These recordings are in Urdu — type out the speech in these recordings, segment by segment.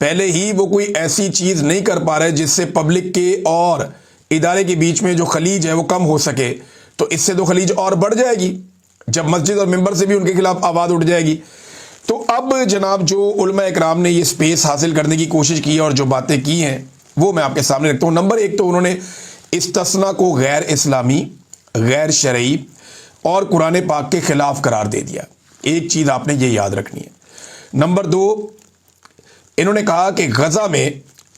پہلے ہی وہ کوئی ایسی چیز نہیں کر پا رہے جس سے پبلک کے اور ادارے کے بیچ میں جو خلیج ہے وہ کم ہو سکے، تو اس سے تو خلیج اور بڑھ جائے گی جب مسجد اور ممبر سے بھی ان کے خلاف آواز اٹھ جائے گی۔ تو اب جناب جو علماء اکرام نے یہ سپیس حاصل کرنے کی کوشش کی اور جو باتیں کی ہیں وہ میں آپ کے سامنے رکھتا ہوں۔ نمبر ایک تو انہوں نے استثناء کو غیر اسلامی، غیر شرعی اور قرآن پاک کے خلاف قرار دے دیا۔ ایک چیز آپ نے یہ یاد رکھنی ہے۔ نمبر دو، انہوں نے کہا کہ غزہ میں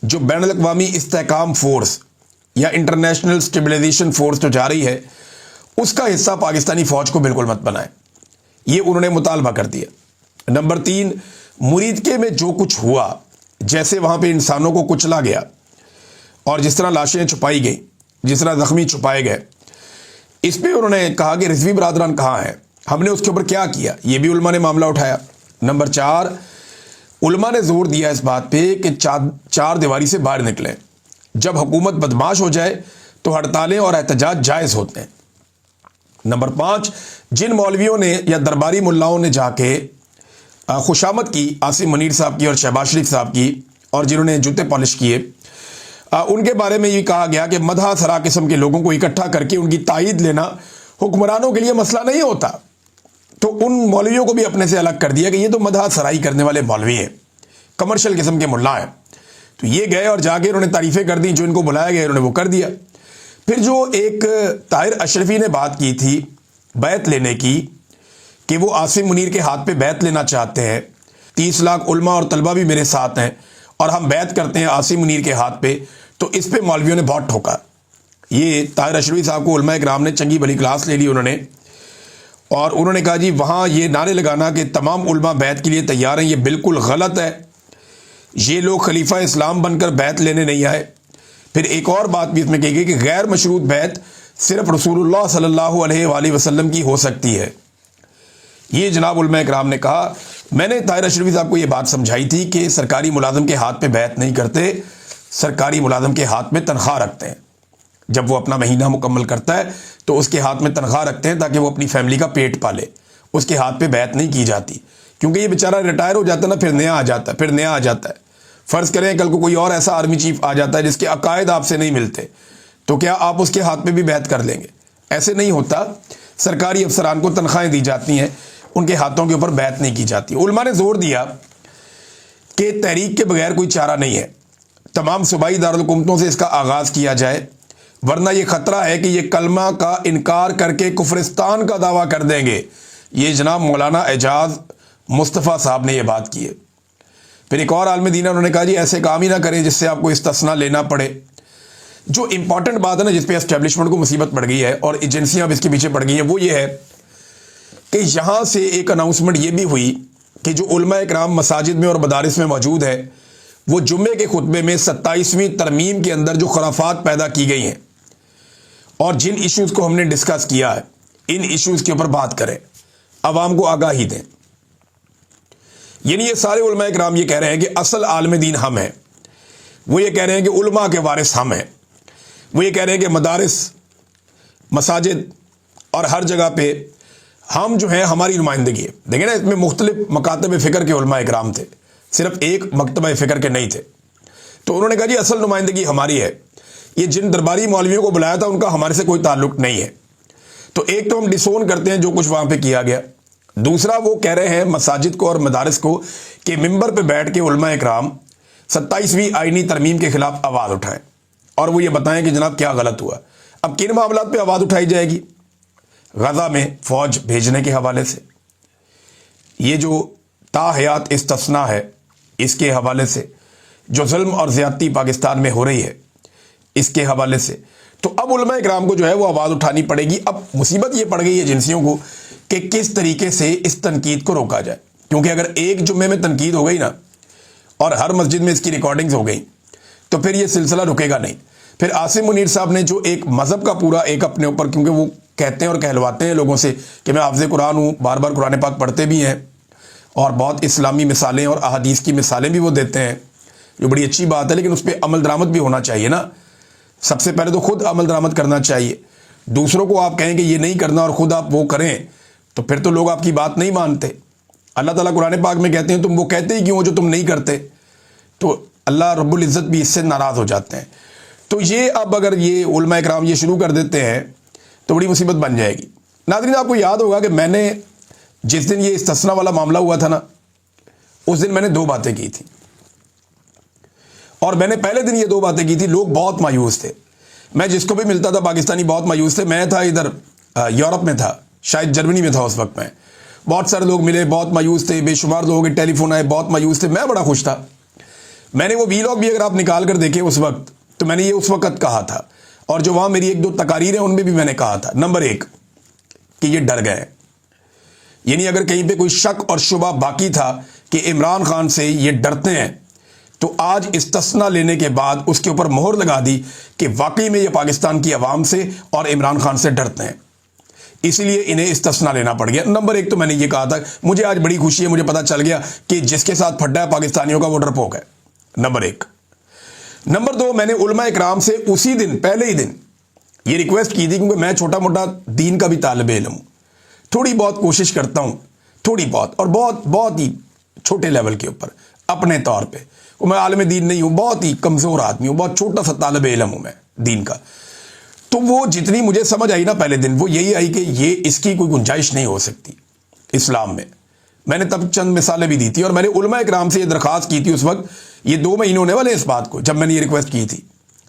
جو بین الاقوامی استحکام فورس یا انٹرنیشنل سٹیبلائزیشن فورس جو جا رہی ہے اس کا حصہ پاکستانی فوج کو بالکل مت بنائے، یہ انہوں نے مطالبہ کر دیا۔ نمبر تین، مریدکے میں جو کچھ ہوا، جیسے وہاں پہ انسانوں کو کچلا گیا اور جس طرح لاشیں چھپائی گئیں، جس طرح زخمی چھپائے گئے، اس پہ انہوں نے کہا کہ رضوی برادران کہاں ہیں، ہم نے اس کے اوپر کیا کیا، یہ بھی علماء نے معاملہ اٹھایا۔ نمبر چار، علماء نے زور دیا اس بات پہ کہ چار دیواری سے باہر نکلیں، جب حکومت بدمعاش ہو جائے تو ہڑتالیں اور احتجاج جائز ہوتے ہیں۔ نمبر پانچ، جن مولویوں نے یا درباری ملاؤں نے جا کے خوشامد کی عاصم منیر صاحب کی اور شہباز شریف صاحب کی اور جنہوں نے جوتے پالش کیے، ان کے بارے میں یہ کہا گیا کہ مدح سرا قسم کے لوگوں کو اکٹھا کر کے ان کی تائید لینا حکمرانوں کے لیے مسئلہ نہیں ہوتا، تو ان مولویوں کو بھی اپنے سے الگ کر دیا کہ یہ تو مدح سرائی کرنے والے مولوی ہیں، کمرشل قسم کے ملا ہیں۔ تو یہ گئے اور جا کے انہوں نے تعریفیں کر دیں، جو ان کو بلایا گیا انہوں نے وہ کر دیا۔ پھر جو ایک طاہر اشرفی نے بات کی تھی بیعت لینے کی کہ وہ عاصم منیر کے ہاتھ پہ بیعت لینا چاہتے ہیں، 30 لاکھ علماء اور طلبہ بھی میرے ساتھ ہیں اور ہم بیعت کرتے ہیں عاصم منیر کے ہاتھ پہ، تو اس پہ مولویوں نے بہت ٹھوکا۔ یہ طاہر اشرفی صاحب کو علماء اکرام نے چنگی بھلی کلاس لے لی انہوں نے، اور انہوں نے کہا جی وہاں یہ نعرے لگانا کہ تمام علماء بیعت کے لیے تیار ہیں، یہ بالکل غلط ہے، یہ لوگ خلیفہ اسلام بن کر بیعت لینے نہیں آئے۔ پھر ایک اور بات بھی اس میں کہی گئی کہ غیر مشروط بیعت صرف رسول اللہ صلی اللہ علیہ وآلہ وسلم کی ہو سکتی ہے۔ یہ جناب علماء اکرام نے کہا۔ میں نے طاہر اشرفی صاحب کو یہ بات سمجھائی تھی کہ سرکاری ملازم کے ہاتھ پہ بیعت نہیں کرتے، سرکاری ملازم کے ہاتھ میں تنخواہ رکھتے ہیں، جب وہ اپنا مہینہ مکمل کرتا ہے تو اس کے ہاتھ میں تنخواہ رکھتے ہیں تاکہ وہ اپنی فیملی کا پیٹ پالے، اس کے ہاتھ پہ بیعت نہیں کی جاتی، کیونکہ یہ بیچارہ ریٹائر ہو جاتا ہے نا، پھر نیا آ جاتا ہے۔ فرض کریں کل کو کوئی اور ایسا آرمی چیف آ جاتا ہے جس کے عقائد آپ سے نہیں ملتے، تو کیا آپ اس کے ہاتھ پہ بھی بیعت کر لیں گے؟ ایسے نہیں ہوتا، سرکاری افسران کو تنخواہیں دی جاتی ہیں، ان کے ہاتھوں کے اوپر بیعت نہیں کی جاتی۔ علماء نے زور دیا کہ تحریک کے بغیر کوئی چارہ نہیں ہے، تمام صوبائی دارالحکومتوں سے اس کا آغاز کیا جائے، ورنہ یہ خطرہ ہے کہ یہ کلمہ کا انکار کر کے کفرستان کا دعویٰ کر دیں گے۔ یہ جناب مولانا اعجاز مصطفیٰ صاحب نے یہ بات کی ہے۔ پھر ایک اور عالم دین انہوں نے کہا جی ایسے کام ہی نہ کریں جس سے آپ کو استثناء لینا پڑے۔ جو امپورٹنٹ بات ہے نا جس پہ اسٹیبلشمنٹ کو مصیبت پڑ گئی ہے اور ایجنسیاں اب اس کے پیچھے پڑ گئی ہیں، وہ یہ ہے کہ یہاں سے ایک اناؤنسمنٹ یہ بھی ہوئی کہ جو علماء اکرام مساجد میں اور مدارس میں موجود ہے وہ جمعے کے خطبے میں 27ویں ترمیم کے اندر جو خرافات پیدا کی گئی ہیں اور جن ایشوز کو ہم نے ڈسکس کیا ہے، ان ایشوز کے اوپر بات کریں، عوام کو آگاہی دیں۔ یعنی یہ سارے علماء اکرام یہ کہہ رہے ہیں کہ اصل عالم دین ہم ہیں، وہ یہ کہہ رہے ہیں کہ علماء کے وارث ہم ہیں، وہ یہ کہہ رہے ہیں کہ مدارس، مساجد اور ہر جگہ پہ ہم جو ہیں ہماری نمائندگی ہے۔ دیکھیں نا، اس میں مختلف مکاتب فکر کے علماء اکرام تھے، صرف ایک مکتبہ فکر کے نہیں تھے۔ تو انہوں نے کہا جی اصل نمائندگی ہماری ہے، یہ جن درباری مولویوں کو بلایا تھا ان کا ہمارے سے کوئی تعلق نہیں ہے۔ تو ایک تو ہم ڈسون کرتے ہیں جو کچھ وہاں پہ کیا گیا، دوسرا وہ کہہ رہے ہیں مساجد کو اور مدارس کو کہ ممبر پہ بیٹھ کے علماء اکرام 27ویں آئینی ترمیم کے خلاف آواز اٹھائیں اور وہ یہ بتائیں کہ جناب کیا غلط ہوا۔ اب کن معاملات پہ آواز اٹھائی جائے گی؟ غزہ میں فوج بھیجنے کے حوالے سے، یہ جو تا حیات استثناء ہے اس کے حوالے سے، جو ظلم اور زیادتی پاکستان میں ہو رہی ہے اس کے حوالے سے۔ تو اب علماء اکرام کو جو ہے وہ آواز اٹھانی پڑے گی۔ اب مصیبت یہ پڑ گئی ہے ایجنسیوں کو کہ کس طریقے سے اس تنقید کو روکا جائے، کیونکہ اگر ایک جمعے میں تنقید ہو گئی نا اور ہر مسجد میں اس کی ریکارڈنگز ہو گئی تو پھر یہ سلسلہ رکے گا نہیں۔ پھر عاصم منیر صاحب نے جو ایک مذہب کا پورا ایک اپنے اوپر، کیونکہ وہ کہتے ہیں اور کہلواتے ہیں لوگوں سے کہ میں حافظ قرآن ہوں، بار بار قرآن پاک پڑھتے بھی ہیں اور بہت اسلامی مثالیں اور احادیث کی مثالیں بھی وہ دیتے ہیں، جو بڑی اچھی بات ہے، لیکن اس پہ عمل درآمد بھی ہونا چاہیے نا۔ سب سے پہلے تو خود عمل درآمد کرنا چاہیے، دوسروں کو آپ کہیں کہ یہ نہیں کرنا اور خود آپ وہ کریں تو پھر تو لوگ آپ کی بات نہیں مانتے۔ اللہ تعالیٰ قرآن پاک میں کہتے ہیں تم وہ کہتے ہی کیوں ہو جو تم نہیں کرتے؟ تو اللہ رب العزت بھی اس سے ناراض ہو جاتے ہیں. تو یہ اب اگر یہ علماء اکرام یہ شروع کر دیتے ہیں تو بڑی مصیبت بن جائے گی. ناظرین آپ کو یاد ہوگا کہ میں نے جس دن یہ استثناء والا معاملہ ہوا تھا نا، اس دن میں نے 2 باتیں کی تھیں، اور میں نے پہلے دن یہ 2 باتیں کی تھی. لوگ بہت مایوس تھے، میں جس کو بھی ملتا تھا پاکستانی بہت مایوس تھے. میں تھا ادھر یورپ میں تھا، شاید جرمنی میں تھا اس وقت. میں بہت سارے لوگ ملے، بہت مایوس تھے، بے شمار لوگوں کے ٹیلی فون آئے، بہت مایوس تھے. میں بڑا خوش تھا. میں نے وہ ویلاگ بھی اگر آپ نکال کر دیکھیں اس وقت، تو میں نے یہ اس وقت کہا تھا، اور جو وہاں میری 1-2 تقاریر ہیں ان میں بھی میں نے کہا تھا. نمبر 1 کہ یہ ڈر گئے، یعنی اگر کہیں پہ کوئی شک اور شبہ باقی تھا کہ عمران خان سے یہ ڈرتے ہیں، تو آج استثناء لینے کے بعد اس کے اوپر مہر لگا دی کہ واقعی میں یہ پاکستان کی عوام سے اور عمران خان سے ڈرتے ہیں، اسی لیے انہیں استثناء لینا پڑ گیا. نمبر 1 تو میں نے یہ کہا تھا. مجھے آج بڑی خوشی ہے، مجھے پتا چل گیا کہ جس کے ساتھ پھڈا ہے پاکستانیوں کا وہ ڈرپوک ہے. نمبر 1. نمبر 2 میں نے علماء اکرام سے اسی دن، پہلے ہی دن یہ ریکویسٹ کی تھی، کیونکہ میں چھوٹا موٹا دین کا بھی طالب علم ہوں، تھوڑی بہت کوشش کرتا ہوں، تھوڑی بہت، اور بہت بہت ہی چھوٹے لیول کے اوپر اپنے طور پہ. میں عالم دین نہیں ہوں، بہت ہی کمزور آدمی ہوں، بہت چھوٹا سا طالب علم ہوں میں دین کا. تو وہ جتنی مجھے سمجھ آئی نا پہلے دن، وہ یہی آئی کہ یہ اس کی کوئی گنجائش نہیں ہو سکتی اسلام میں. میں نے تب چند مثالیں بھی دی تھی، اور میں نے علماء اکرام سے یہ درخواست کی تھی اس وقت. یہ 2 مہینے ہونے والے اس بات کو جب میں نے یہ ریکویسٹ کی تھی،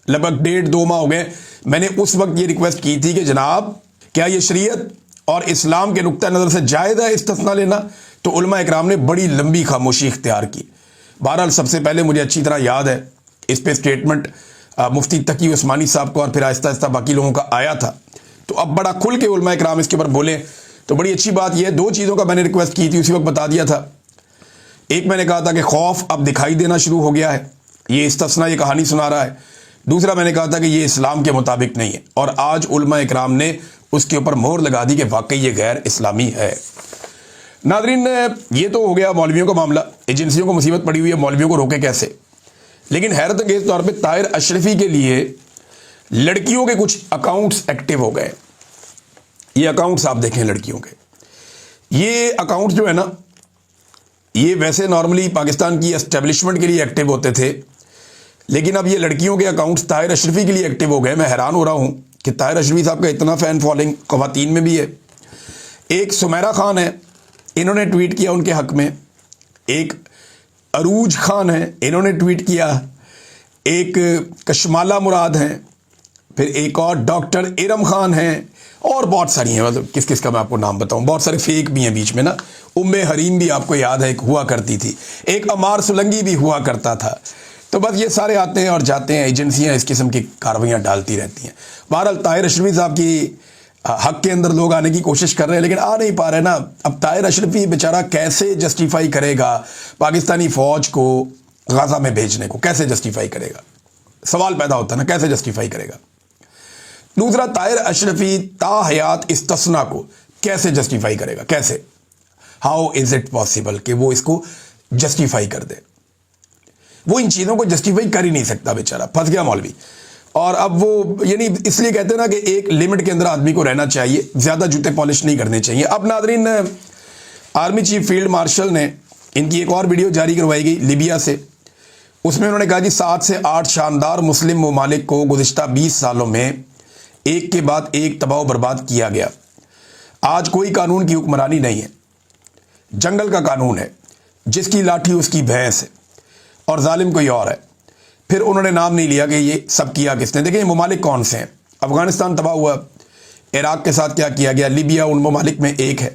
لگ بھگ 1.5-2 ماہ ہو گئے. میں نے اس وقت یہ ریکویسٹ کی تھی کہ جناب کیا یہ شریعت اور اسلام کے نقطہ نظر سے جائز ہے استثناء لینا؟ تو علماء اکرام نے بڑی لمبی خاموشی اختیار کی. بہرحال سب سے پہلے مجھے اچھی طرح یاد ہے اس پہ اسٹیٹمنٹ مفتی تقی عثمانی صاحب کو اور پھر آہستہ آہستہ باقی لوگوں کا آیا تھا. تو اب بڑا کھل کے علماء اکرام اس کے اوپر بولے. تو بڑی اچھی بات یہ ہے، 2 چیزوں کا میں نے ریکویسٹ کی تھی، اسی وقت بتا دیا تھا. ایک میں نے کہا تھا کہ خوف اب دکھائی دینا شروع ہو گیا ہے، یہ استثناء یہ کہانی سنا رہا ہے. دوسرا میں نے کہا تھا کہ یہ اسلام کے مطابق نہیں ہے، اور آج علماء اکرام نے اس کے اوپر مہر لگا دی کہ واقعی یہ غیر اسلامی ہے. ناظرین یہ تو ہو گیا مولویوں کا معاملہ. ایجنسیوں کو مصیبت پڑی ہوئی ہے، مولویوں کو روکے کیسے؟ لیکن حیرت انگیز طور پہ طاہر اشرفی کے لیے لڑکیوں کے کچھ اکاؤنٹس ایکٹیو ہو گئے. یہ اکاؤنٹس آپ دیکھیں لڑکیوں کے، یہ اکاؤنٹس جو ہے نا، یہ ویسے نارملی پاکستان کی اسٹیبلشمنٹ کے لیے ایکٹیو ہوتے تھے، لیکن اب یہ لڑکیوں کے اکاؤنٹس طاہر اشرفی کے لیے ایکٹیو ہو گئے. میں حیران ہو رہا ہوں کہ طاہر اشرفی صاحب کا اتنا فین فالوئنگ خواتین میں بھی ہے. ایک سمیرہ خان ہے، انہوں نے ٹویٹ کیا ان کے حق میں. ایک عروج خان ہے، انہوں نے ٹویٹ کیا. ایک کشمالہ مراد ہیں، پھر ایک اور ڈاکٹر ارم خان ہیں، اور بہت ساری ہیں. مطلب کس کس کا میں آپ کو نام بتاؤں، بہت سارے فیک بھی ہیں بیچ میں نا. حریم بھی آپ کو یاد ہے ایک ہوا کرتی تھی، ایک عمار سلنگی بھی ہوا کرتا تھا. تو بس یہ سارے آتے ہیں اور جاتے ہیں، ایجنسیاں اس قسم کی کاروائیاں ڈالتی رہتی ہیں. بہرحال طاہر اشرفی صاحب کی حق کے اندر لوگ آنے کی کوشش کر رہے ہیں، لیکن آ نہیں پا رہے نا. اب طاہر اشرفی بیچارہ کیسے جسٹیفائی کرے گا پاکستانی فوج کو غزہ میں بھیجنے کو؟ کیسے جسٹیفائی کرے گا؟ سوال پیدا ہوتا ہے نا، کیسے جسٹیفائی کرے گا؟ دوسرا، طاہر اشرفی تا حیات استثناء کو کیسے جسٹیفائی کرے گا؟ کیسے؟ ہاؤ از اٹ پاسبل کہ وہ اس کو جسٹیفائی کر دے؟ وہ ان چیزوں کو جسٹیفائی کر ہی نہیں سکتا، بیچارہ پھنس گیا مولوی. اور اب وہ یعنی اس لیے کہتے ہیں نا کہ ایک لمٹ کے اندر آدمی کو رہنا چاہیے، زیادہ جوتے پالش نہیں کرنے چاہیے. اب ناظرین آرمی چیف فیلڈ مارشل نے ان کی ایک اور ویڈیو جاری کروائی گئی لیبیا سے. اس میں انہوں نے کہا کہ 7 سے 8 شاندار مسلم ممالک کو گزشتہ 20 سالوں میں ایک کے بعد ایک تباہ و برباد کیا گیا. آج کوئی قانون کی حکمرانی نہیں ہے، جنگل کا قانون ہے، جس کی لاٹھی اس کی بھینس ہے، اور ظالم کوئی اور ہے. پھر انہوں نے نام نہیں لیا کہ یہ سب کیا کس نے. دیکھیں یہ ممالک کون سے ہیں. افغانستان تباہ ہوا، عراق کے ساتھ کیا کیا گیا، لیبیا ان ممالک میں ایک ہے،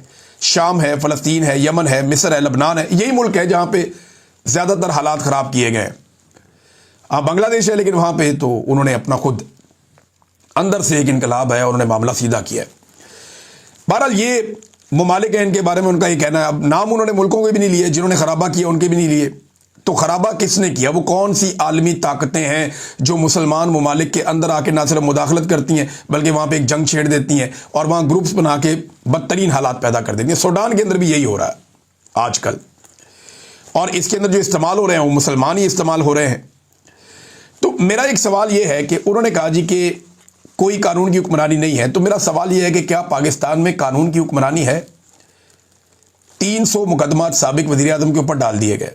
شام ہے، فلسطین ہے، یمن ہے، مصر ہے، لبنان ہے. یہی ملک ہے جہاں پہ زیادہ تر حالات خراب کیے گئے. ہاں بنگلہ دیش ہے، لیکن وہاں پہ تو انہوں نے اپنا خود اندر سے ایک انقلاب ہے، انہوں نے معاملہ سیدھا کیا ہے. بہرحال یہ ممالک ہیں، ان کے بارے میں ان کا یہ کہنا ہے. اب نام انہوں نے ملکوں کے بھی نہیں لیے، جنہوں نے خرابہ کیا ان کے بھی نہیں لیے. تو خرابہ کس نے کیا؟ وہ کون سی عالمی طاقتیں ہیں جو مسلمان ممالک کے اندر آ کے نہ صرف مداخلت کرتی ہیں بلکہ وہاں پہ ایک جنگ چھیڑ دیتی ہیں اور وہاں گروپس بنا کے بدترین حالات پیدا کر دیتی ہیں. سوڈان کے اندر بھی یہی ہو رہا ہے آج کل، اور اس کے اندر جو استعمال ہو رہے ہیں وہ مسلمان ہی استعمال ہو رہے ہیں. تو میرا ایک سوال یہ ہے کہ انہوں نے کہا جی کہ کوئی قانون کی حکمرانی نہیں ہے. تو میرا سوال یہ ہے کہ کیا پاکستان میں قانون کی حکمرانی ہے؟ 300 مقدمات سابق وزیر اعظم کے اوپر ڈال دیے گئے،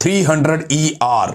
300ER,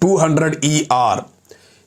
200ER,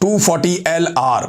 240LR,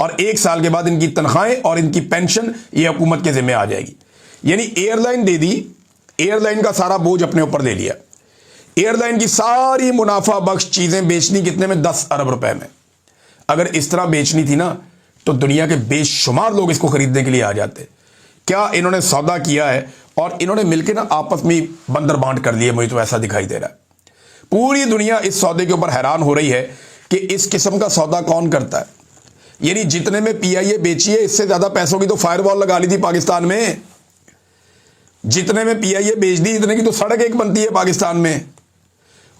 اور 1 سال کے بعد ان کی تنخواہیں اور ان کی پینشن یہ حکومت کے ذمہ آ جائے گی. یعنی ایئر لائن دے دی, ایئر لائن کا سارا بوجھ اپنے اوپر دے لیا. ایئر لائن کی ساری منافع بخش چیزیں بیچنی کتنے میں؟ 10 ارب روپے میں. اگر اس طرح بیچنی تھی نا تو دنیا کے بے شمار لوگ اس کو خریدنے کے لیے آ جاتے. کیا انہوں نے سودا کیا ہے اور انہوں نے مل کے نا آپس میں بندر بانٹ کر لیے. مجھے تو ایسا دکھائی دے رہا ہے. پوری دنیا اس سودے کے اوپر حیران ہو رہی ہے کہ اس قسم کا سودا کون کرتا ہے. یعنی جتنے میں پی آئی اے بیچی ہے اس سے زیادہ پیسوں کی تو فائر وال لگا لی تھی پاکستان میں. جتنے میں پی آئی اے بیچ دی اتنے کی تو سڑک ایک بنتی ہے پاکستان میں.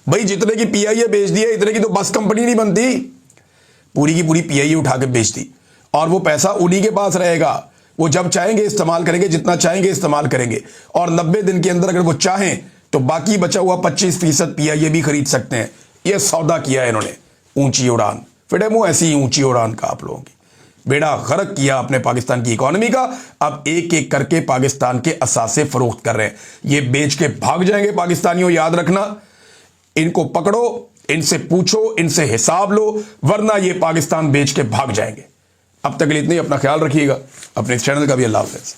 بھائی جتنے کی پی آئی اے بیچ دی ہے اتنے کی تو بس کمپنی نہیں بنتی. پوری کی پوری پی آئی اے اٹھا کے بیچ دی اور وہ پیسہ انہی کے پاس رہے گا. وہ جب چاہیں گے استعمال کریں گے, جتنا چاہیں گے استعمال کریں گے, اور 90 دن کے اندر اگر وہ چاہیں تو باقی بچا ہوا 25% پی آئی اے بھی خرید سکتے ہیں. یہ سودا کیا ہے انہوں نے. اونچی اڑان فٹے منہ ایسی ہی اونچی اڑان کا آپ لوگوں کی بیڑا غرق کیا اپنے پاکستان کی اکانومی کا. اب ایک ایک کر کے پاکستان کے اثاثے فروخت کر رہے ہیں. یہ بیچ کے بھاگ جائیں گے پاکستانیوں, یاد رکھنا. ان کو پکڑو, ان سے پوچھو, ان سے حساب لو, ورنہ یہ پاکستان بیچ کے بھاگ جائیں گے. اب تک کے لیے اتنی, اپنا خیال رکھیے گا, اپنے اس چینل کا بھی. اللہ حافظ.